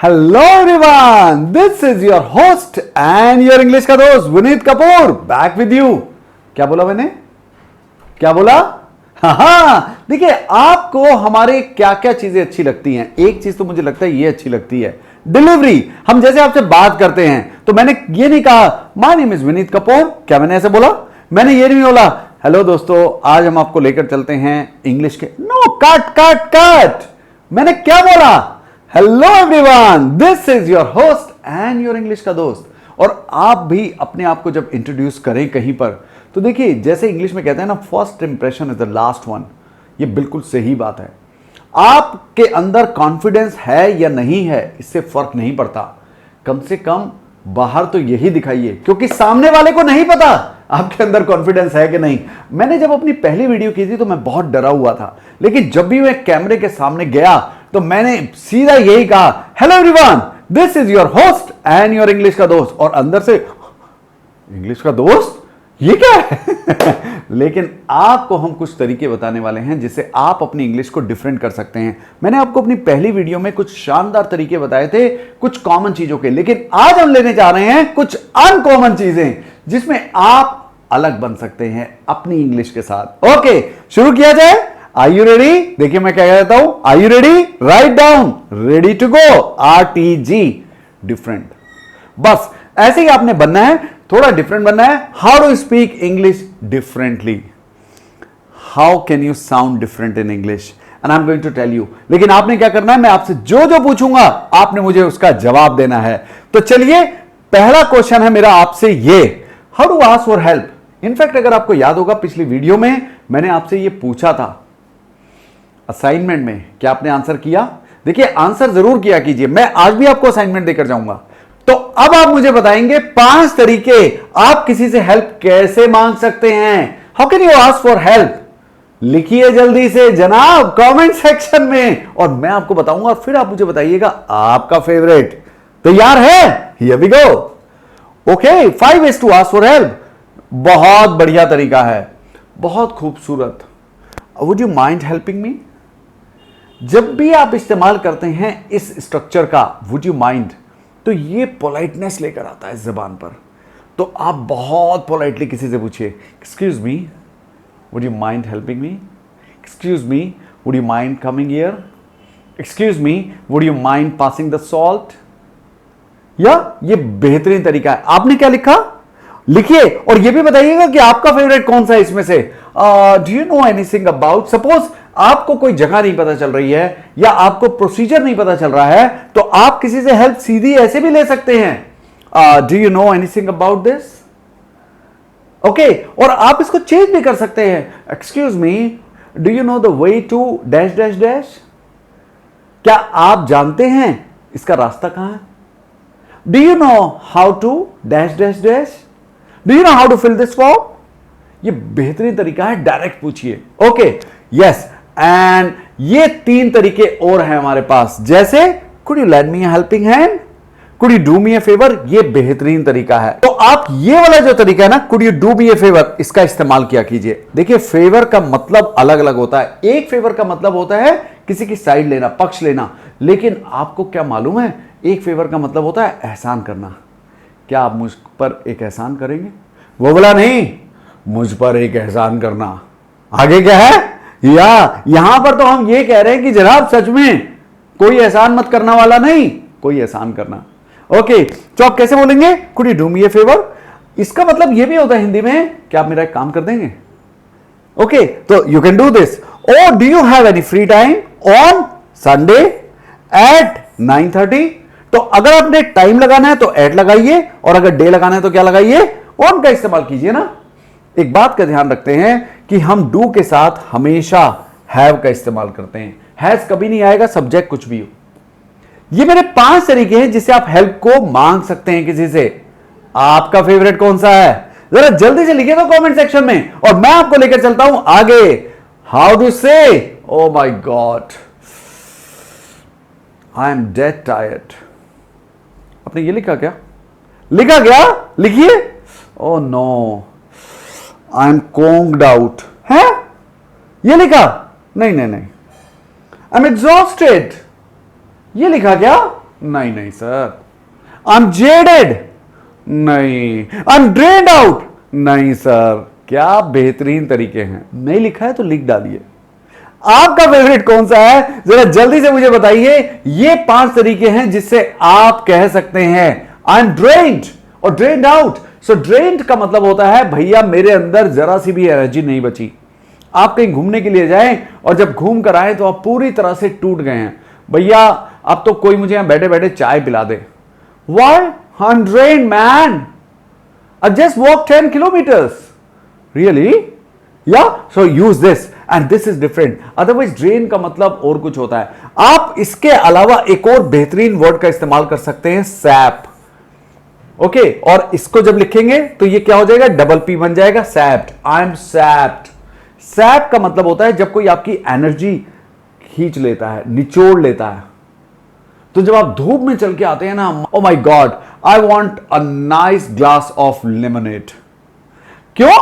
Hello everyone, this is your host and your English का दोस्त Vineet Kapoor back with you. क्या बोला मैंने? क्या बोला? हाँ, देखिए आपको हमारे क्या क्या चीजें अच्छी लगती हैं। एक चीज तो मुझे लगता है ये अच्छी लगती है, डिलीवरी। हम जैसे आपसे बात करते हैं तो मैंने ये नहीं कहा my name is Vineet Kapoor. क्या मैंने ऐसे बोला? मैंने ये नहीं बोला हेलो दोस्तों आज हम आपको लेकर चलते हैं इंग्लिश के। No, cut cut cut. मैंने क्या बोला? Hello everyone, this is your host and your English का दोस्त। और आप भी अपने आप को जब इंट्रोड्यूस करें कहीं पर तो देखिए, जैसे इंग्लिश में कहते हैं ना, first impression is the last one. ये बिल्कुल सही बात है। आपके अंदर कॉन्फिडेंस है या नहीं है, इससे फर्क नहीं पड़ता। कम से कम बाहर तो यही दिखाइए, क्योंकि सामने वाले को नहीं पता आपके अंदर कॉन्फिडेंस है कि नहीं। मैंने जब अपनी पहली वीडियो की थी तो मैं बहुत डरा हुआ था, लेकिन जब भी मैं कैमरे के सामने गया तो मैंने सीधा यही कहा hello everyone, this is your host and your English का दोस्त। और अंदर से इंग्लिश का दोस्त ये क्या है? लेकिन आपको हम कुछ तरीके बताने वाले हैं जिससे आप अपनी इंग्लिश को डिफरेंट कर सकते हैं। मैंने आपको अपनी पहली वीडियो में कुछ शानदार तरीके बताए थे कुछ कॉमन चीजों के, लेकिन आज हम लेने जा रहे हैं कुछ अनकॉमन चीजें जिसमें आप अलग बन सकते हैं अपनी इंग्लिश के साथ। ओके, शुरू किया जाए। Are you ready? देखिए मैं क्या कहता हूं, are you ready? Write down, ready to go, RTG, different. बस ऐसे ही आपने बनना है, थोड़ा डिफरेंट बनना है। How do speak English differently? How can you sound different in English? And I am going to tell you. लेकिन आपने क्या करना है, मैं आपसे जो जो पूछूंगा आपने मुझे उसका जवाब देना है। तो चलिए, पहला क्वेश्चन है मेरा आपसे ये, how do ask for help? In fact अगर आपको याद होगा पिछली वीडियो में मैंने आपसे ये पूछा था असाइनमेंट में, क्या आपने आंसर किया? देखिए आंसर जरूर किया कीजिए, मैं आज भी आपको असाइनमेंट देकर जाऊंगा। तो अब आप मुझे बताएंगे 5 तरीके आप किसी से हेल्प कैसे मांग सकते हैं। How can you ask for help? लिखिए जल्दी से जनाब कमेंट सेक्शन में, और मैं आपको बताऊंगा, फिर आप मुझे बताइएगा आपका फेवरेट। तैयार है? Here we go. Okay, 5 ways to ask for help। बहुत बढ़िया तरीका है, बहुत खूबसूरत। Would you mind helping me? जब भी आप इस्तेमाल करते हैं इस स्ट्रक्चर का वुड यू माइंड, तो ये पोलाइटनेस लेकर आता है जबान पर। तो आप बहुत पोलाइटली किसी से पूछिए, excuse me, would you mind helping me? Excuse me, would you mind coming here? Excuse me, would you mind passing the salt? या ये बेहतरीन तरीका है। आपने क्या लिखा लिखिए, और ये भी बताइएगा कि आपका फेवरेट कौन सा है इसमें से। Do you know anything about? Suppose आपको कोई जगह नहीं पता चल रही है या आपको प्रोसीजर नहीं पता चल रहा है, तो आप किसी से हेल्प सीधी ऐसे भी ले सकते हैं, do you know anything about this? Okay, और आप इसको चेंज भी कर सकते हैं, excuse me, do you know the way to dash dash dash? क्या आप जानते हैं इसका रास्ता कहां है? Do you know how to dash dash dash? Do you know how to fill this form? ये बेहतरीन तरीका है, डायरेक्ट पूछिए। Okay, yes. एंड ये 3 तरीके और हैं हमारे पास, जैसे could you lend me a helping hand, could you do me a favour. ये बेहतरीन तरीका है। तो आप ये वाला जो तरीका है ना, could you do me a favour, इसका इस्तेमाल किया कीजिए। देखिए फेवर का मतलब अलग अलग होता है। एक फेवर का मतलब होता है किसी की साइड लेना, पक्ष लेना, लेकिन आपको क्या मालूम है, एक फेवर का मतलब होता है एहसान करना। क्या आप मुझ पर एक एहसान करेंगे? वो बोला नहीं, मुझ पर एक एहसान करना। आगे क्या है? या यहां पर तो हम ये कह रहे हैं कि जनाब सच में कोई एहसान मत करना वाला नहीं, कोई एहसान करना। ओके, तो आप कैसे बोलेंगे could you do me a favour? इसका मतलब ये भी होता है हिंदी में, क्या आप मेरा एक काम कर देंगे? ओके, तो यू कैन डू दिस। और do you have any free time on Sunday at 9:30? तो अगर आपने टाइम लगाना है तो एट लगाइए, और अगर डे लगाना है तो क्या लगाइए? ऑन का इस्तेमाल कीजिए ना। एक बात का ध्यान रखते हैं कि हम डू के साथ हमेशा हैव का इस्तेमाल करते हैं, हैज कभी नहीं आएगा, सब्जेक्ट कुछ भी हो। ये मेरे 5 तरीके हैं जिससे आप हेल्प को मांग सकते हैं किसी से। आपका फेवरेट कौन सा है? जरा जल्दी से लिखिए तो कमेंट सेक्शन में, और मैं आपको लेकर चलता हूं आगे। How do say? Oh my god, I am dead tired. आपने ये लिखा क्या? लिखा क्या? लिखिए। Oh no, I am conked out है, ये लिखा? नहीं नहीं नहीं, आई एम एग्जॉस्टेड, ये लिखा क्या? नहीं नहीं सर। आई एम जेडेड, नहीं। आई एम ड्रेन्ड आउट, नहीं सर। क्या बेहतरीन तरीके हैं, नहीं लिखा है तो लिख डालिए। आपका फेवरेट कौन सा है, जरा जल्दी से मुझे बताइए। ये 5 तरीके हैं जिससे आप कह सकते हैं आई एम ड्रेन्ड और ड्रेन्ड आउट। सो ड्रेन्ड का मतलब होता है भैया मेरे अंदर जरा सी भी एनर्जी नहीं बची। आप कहीं घूमने के लिए जाएं और जब घूम कर आए तो आप पूरी तरह से टूट गए हैं। भैया अब तो कोई मुझे यहां बैठे बैठे चाय पिला दे। Why? I'm drained, man. I just walked 10 kilometers. Really? Yeah? So use this. And this is different. Otherwise, drain का मतलब और कुछ होता है। आप इसके अलावा एक और बेहतरीन वर्ड का इस्तेमाल कर सकते हैं, सैप। ओके, और इसको जब लिखेंगे तो ये क्या हो जाएगा, डबल पी बन जाएगा, सैप्ड। I am सैप्ड। सैप का मतलब होता है जब कोई आपकी एनर्जी खींच लेता है, निचोड़ लेता है। तो जब आप धूप में चल के आते हैं ना, oh my god, I want a nice glass of lemonade. क्यों?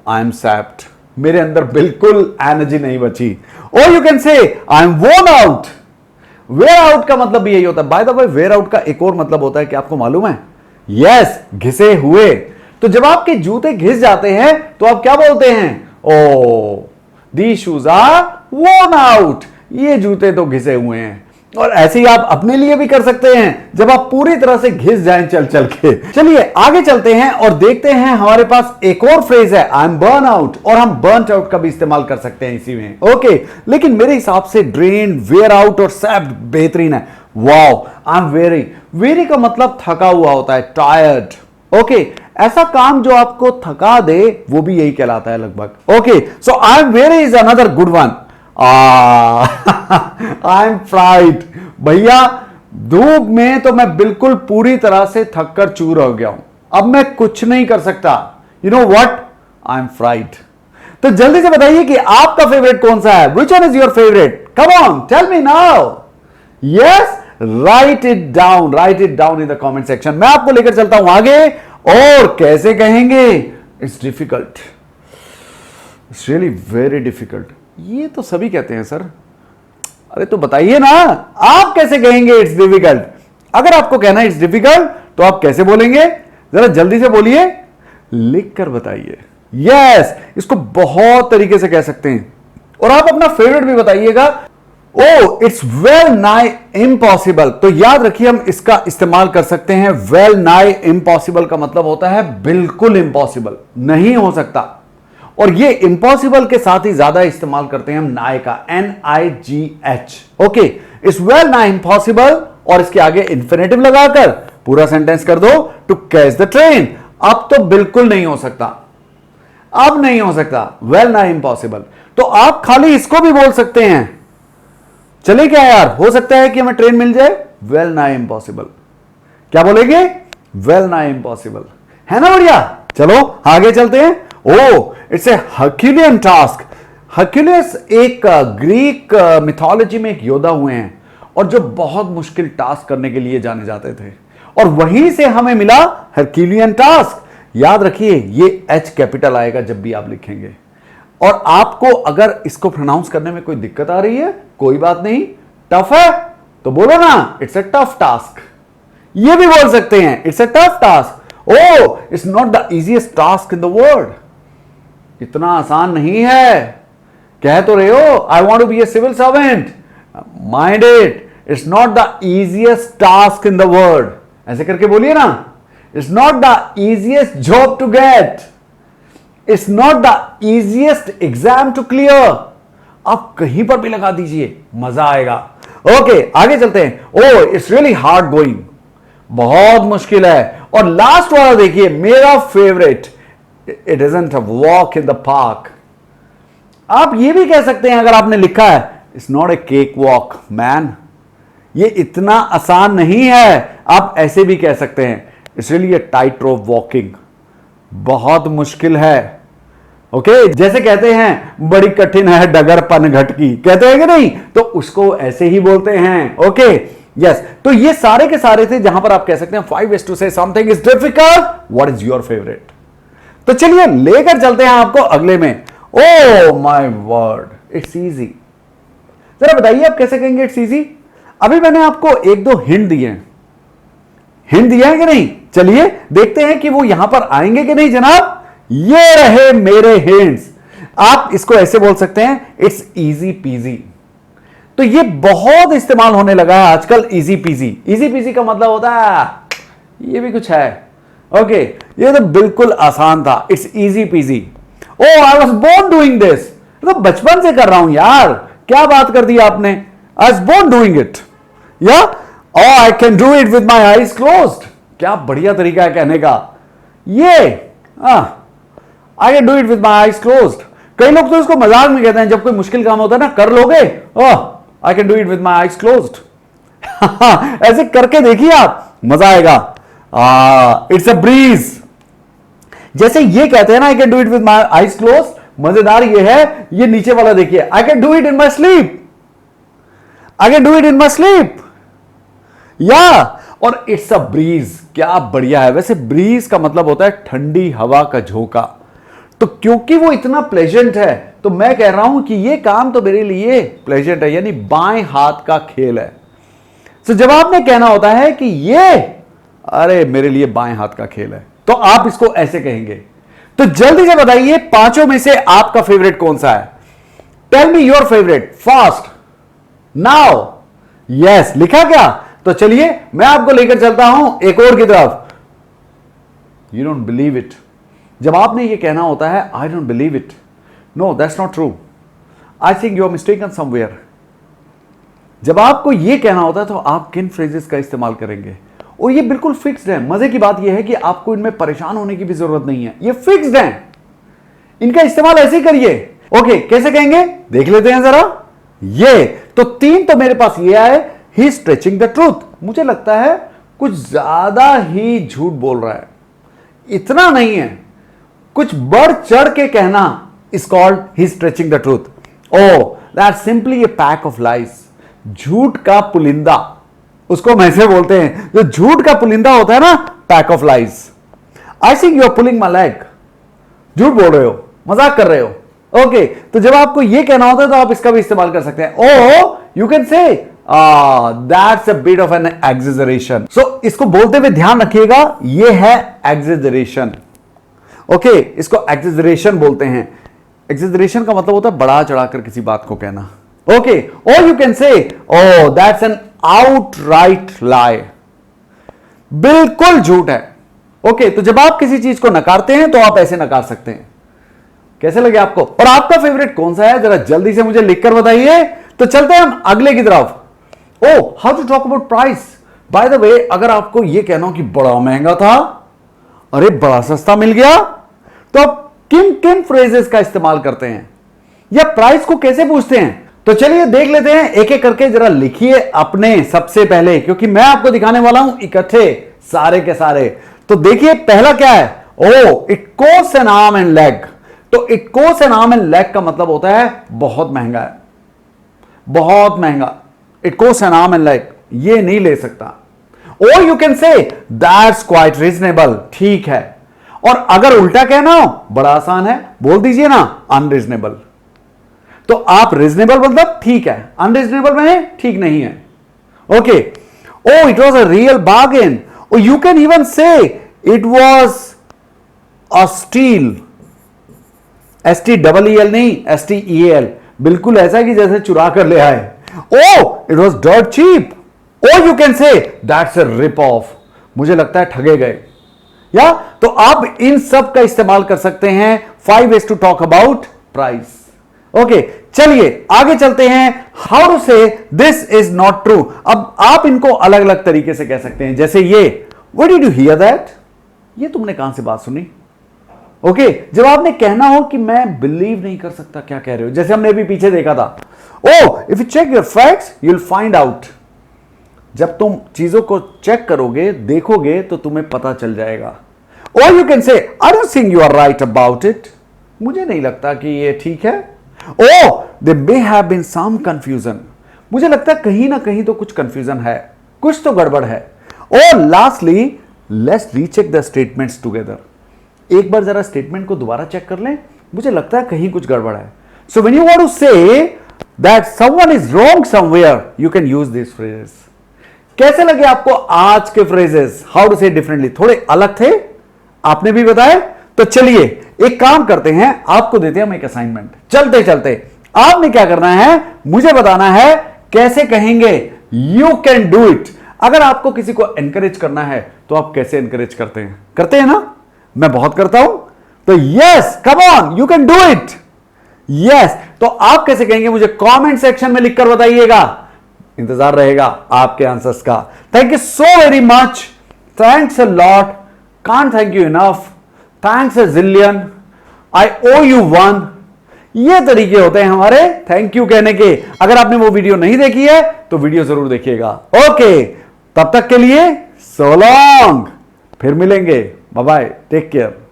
आई एम सैप्ड, मेरे अंदर बिल्कुल एनर्जी नहीं बची। और you can say I am worn out. Wear out का मतलब भी यही होता है। Bye the way, wear out का एक और मतलब होता है कि आपको मालूम है, यस, घिसे हुए। तो जब आपके जूते घिस जाते हैं तो आप क्या बोलते हैं, oh the shoes are worn out, ये जूते तो घिसे हुए हैं। और ऐसे ही आप अपने लिए भी कर सकते हैं जब आप पूरी तरह से घिस जाएं चल चल के। चलिए आगे चलते हैं और देखते हैं, हमारे पास एक और फ्रेज है, आई एम बर्न आउट, और हम बर्न आउट का भी इस्तेमाल कर सकते हैं इसी में। ओके, लेकिन मेरे हिसाब से ड्रेन, वेयर आउट और सैप्ड बेहतरीन है। Wow, I am very. Very का मतलब थका हुआ होता है, टायर्ड। ओके, ऐसा काम जो आपको थका दे वो भी यही कहलाता है लगभग। Okay, so I am very is another good one. I am fried. भैया धूप में तो मैं बिल्कुल पूरी तरह से थक कर चूर हो गया हूं, अब मैं कुछ नहीं कर सकता। You know what, I am fried. तो जल्दी से बताइए कि आपका फेवरेट कौन सा है, which one is your favourite, come on tell me now. Yes, write it down in the comment section. मैं आपको लेकर चलता हूं आगे, और कैसे कहेंगे, it's difficult, it's really very difficult. ये तो सभी कहते हैं सर। अरे तो बताइए ना, आप कैसे कहेंगे इट्स डिफिकल्ट। अगर आपको कहना है इट्स डिफिकल्ट तो आप कैसे बोलेंगे, जरा जल्दी से बोलिए, लिख कर बताइए। यस, इसको बहुत तरीके से कह सकते हैं, और आप अपना फेवरेट भी बताइएगा। ओ इट्स वेल नाई इम्पॉसिबल। तो याद रखिए, हम इसका इस्तेमाल कर सकते हैं। वेल नाई इम्पॉसिबल का मतलब होता है बिल्कुल इम्पॉसिबल, नहीं हो सकता। और ये इम्पॉसिबल के साथ ही ज्यादा इस्तेमाल करते हैं हम नाई का, NIGH। ओके, इट्स वेल नाई इम्पॉसिबल, और इसके आगे इंफिनिटिव लगाकर पूरा सेंटेंस कर दो, टू कैच द ट्रेन। अब तो बिल्कुल नहीं हो सकता, अब नहीं हो सकता, वेल नाई इम्पॉसिबल। तो आप खाली इसको भी बोल सकते हैं, चले क्या यार, हो सकता है कि हमें ट्रेन मिल जाए, वेल नाई इम्पॉसिबल। क्या बोलेंगे, वेल नाई इम्पॉसिबल, है ना बढ़िया। चलो आगे चलते हैं। Oh it's a हर्क्यूलियन task. हर्क्यूलियस एक ग्रीक मिथोलॉजी में एक योद्धा हुए हैं, और जो बहुत मुश्किल टास्क करने के लिए जाने जाते थे, और वहीं से हमें मिला हर्क्यूलियन टास्क। याद रखिए, ये H कैपिटल आएगा जब भी आप लिखेंगे। और आपको अगर इसको प्रोनाउंस करने में कोई दिक्कत आ रही है, कोई बात नहीं, टफ है तो बोलो ना, इट्स ए टफ टास्क। ये भी बोल सकते हैं, it's a tough task. Or it's not the easiest task in the world, इतना आसान नहीं है। कह तो रहे हो I want to be a civil servant, mind it, it's not the easiest task in the world. ऐसे करके बोलिए ना, it's not the easiest job to get, it's not the easiest exam to clear. आप कहीं पर भी लगा दीजिए, मजा आएगा। ओके, आगे चलते हैं। Oh it's really hard going, बहुत मुश्किल है। और लास्ट वाला देखिए, मेरा favourite, it isn't a walk in the park. आप ये भी कह सकते हैं, अगर आपने लिखा है it's not a cake walk man, ये इतना आसान नहीं है, आप ऐसे भी कह सकते हैं, it's really a tight rope walking, बहुत मुश्किल है। ओके, जैसे कहते हैं बड़ी कठिन है डगर पनघट की, कहते हैं कि नहीं, तो उसको ऐसे ही बोलते हैं। ओके यस, तो ये सारे के सारे थे जहां पर आप कह सकते हैं 5 ways to say something is difficult, what is your favorite। तो चलिए लेकर चलते हैं आपको अगले में। Oh my word, it's easy. जरा बताइए आप कैसे कहेंगे इट्स इजी। अभी मैंने आपको एक दो हिंट दिए हैं, हिंट दिया है कि नहीं? चलिए देखते हैं कि वो यहां पर आएंगे कि नहीं जनाब। ये रहे मेरे हिंट्स। आप इसको ऐसे बोल सकते हैं, इट्स इजी पीजी। तो ये बहुत इस्तेमाल होने लगा है आजकल, इजी पीजी। इजी पीजी का मतलब होता है ये भी कुछ है। ओके, ये तो बिल्कुल आसान था, it's easy peasy. Or I was born doing this, तो बचपन से कर रहा हूं यार, क्या बात कर दी आपने। I was born doing it, या I can do it with my eyes closed. क्या बढ़िया तरीका है कहने का ये। I can do it with my eyes closed. कई लोग तो इसको मजाक में कहते हैं, जब कोई मुश्किल काम होता है ना, कर लोगे, आई can do it with my eyes closed. ऐसे करके देखिए आप, मजा आएगा। It's a breeze. जैसे ये कहते हैं ना, आई can do it with my eyes closed, मजेदार ये है, ये नीचे वाला देखिए, आई can do it in my sleep, I can do it in my sleep, या और इट्स अ ब्रीज। क्या बढ़िया है। वैसे ब्रीज का मतलब होता है ठंडी हवा का झोंका। तो क्योंकि वो इतना प्लेजेंट है, तो मैं कह रहा हूं कि ये काम तो मेरे लिए प्लेजेंट है, यानी बाएं हाथ का खेल है। तो जब आपने कहना होता है कि ये अरे मेरे लिए बाएं हाथ का खेल है, तो आप इसको ऐसे कहेंगे। तो जल्दी से बताइए पांचों में से आपका फेवरेट कौन सा है? Tell me your favourite fast now. Yes, लिखा क्या? तो चलिए मैं आपको लेकर चलता हूं एक और की तरफ। You don't believe it. जब आपने ये कहना होता है I don't believe it, no that's not true, I think you are mistaken somewhere. जब आपको ये कहना होता है तो आप किन फ्रेजेस का इस्तेमाल करेंगे? और ये बिल्कुल फिक्स्ड है। मजे की बात यह है कि आपको इनमें परेशान होने की भी जरूरत नहीं है, ये फिक्स्ड है, इनका इस्तेमाल ऐसे ही करिए। ओके, कैसे कहेंगे देख लेते हैं जरा। ये तो तीन तो मेरे पास ये आए, ही स्ट्रेचिंग द ट्रूथ। मुझे लगता है कुछ ज्यादा ही झूठ बोल रहा है, इतना नहीं है, कुछ बढ़ चढ़ के कहना इज कॉल्ड ही stretching the truth. Or that simply a pack of lies. झूठ का पुलिंदा, उसको हम ऐसे बोलते हैं, जो झूठ का पुलिंदा होता है ना, pack of lies. I think you are pulling my leg. झूठ बोल रहे हो, मजाक कर रहे हो। ओके, तो जब आपको यह कहना होता है तो आप इसका भी इस्तेमाल कर सकते हैं। Oh you can say that's a bit of an exaggeration. So इसको बोलते हुए ध्यान रखिएगा, यह है एक्सेजरेशन। ओके, इसको एक्सेजरेशन बोलते हैं। एक्सेजरेशन का मतलब होता है बढ़ा चढ़ाकर किसी बात को कहना। ओके, और you can say oh that's an outright lie. बिल्कुल झूठ है। ओके, तो जब आप किसी चीज को नकारते हैं तो आप ऐसे नकार सकते हैं। कैसे लगे आपको? और आपका फेवरेट कौन सा है जरा जल्दी से मुझे लिखकर बताइए। तो चलते हैं हम अगले की तरफ। Oh how to talk about price. By the way, अगर आपको यह कहना हो कि बड़ा महंगा था, अरे बड़ा सस्ता मिल गया, तो आप किन किन फ्रेजेस का इस्तेमाल करते हैं या प्राइस को कैसे पूछते हैं? तो चलिए देख लेते हैं, एक एक करके जरा लिखिए अपने सबसे पहले, क्योंकि मैं आपको दिखाने वाला हूं इकट्ठे सारे के सारे। तो देखिए पहला क्या है? Oh it cost an arm and leg. तो it cost an arm and leg का मतलब होता है बहुत महंगा है, बहुत महंगा। It cost an arm and leg, ये नहीं ले सकता। और you can say that's quite reasonable, ठीक है। और अगर उल्टा कहना हो, बड़ा आसान है, बोल दीजिए ना अनरीजनेबल। तो आप रीजनेबल मतलब ठीक है, अनरीजनेबल में ठीक नहीं है। Okay, or it was a real bargain. और you can even say it was a steal. STEEL नहीं, STEAL, बिल्कुल ऐसा कि जैसे चुरा कर ले आए। ओ इट वॉज डर्ट चीप। और you can say that's a rip off, मुझे लगता है ठगे गए। या तो आप इन सब का इस्तेमाल कर सकते हैं 5 ways to talk about price. Okay, चलिए आगे चलते हैं। How to say this is not true. अब आप इनको अलग अलग तरीके से कह सकते हैं, जैसे ये what did you here that, ये तुमने कहां से बात सुनी। ओके, जब आपने कहना हो कि मैं बिलीव नहीं कर सकता क्या कह रहे हो, जैसे हमने अभी पीछे देखा था, oh if you check your facts you will find out. जब तुम चीजों को चेक करोगे, देखोगे, तो तुम्हें पता चल जाएगा। और you can say I don't think you are right about it, मुझे नहीं लगता कि ये ठीक है। Oh they may have been some confusion, मुझे लगता है कहीं ना कहीं तो कुछ कंफ्यूजन है, कुछ तो गड़बड़ है। और lastly let's recheck the statements together. एक बार जरा स्टेटमेंट को दोबारा चेक कर लें, मुझे लगता है कहीं कुछ गड़बड़ है। So when you want to say that someone is wrong somewhere, you can use this phrases. कैसे लगे आपको आज के phrases? How to say differently, थोड़े अलग थे, आपने भी बताया। तो चलिए एक काम करते हैं, आपको देते हैं हम एक असाइनमेंट। चलते चलते आपने क्या करना है, मुझे बताना है कैसे कहेंगे यू कैन डू इट। अगर आपको किसी को एनकरेज करना है तो आप कैसे एनकरेज करते हैं? करते हैं ना? मैं बहुत करता हूं। तो yes, come on, you can do it. Yes, तो आप कैसे कहेंगे मुझे कमेंट सेक्शन में लिखकर बताइएगा। इंतजार रहेगा आपके आंसर्स का। Thank you so very much, thanks a lot, can't thank you enough, thanks a zillion, I owe you one. ये तरीके होते हैं हमारे थैंक यू कहने के। अगर आपने वो वीडियो नहीं देखी है तो वीडियो जरूर देखिएगा। ओके, तब तक के लिए सो लॉन्ग, फिर मिलेंगे, बाय बाय, टेक केयर।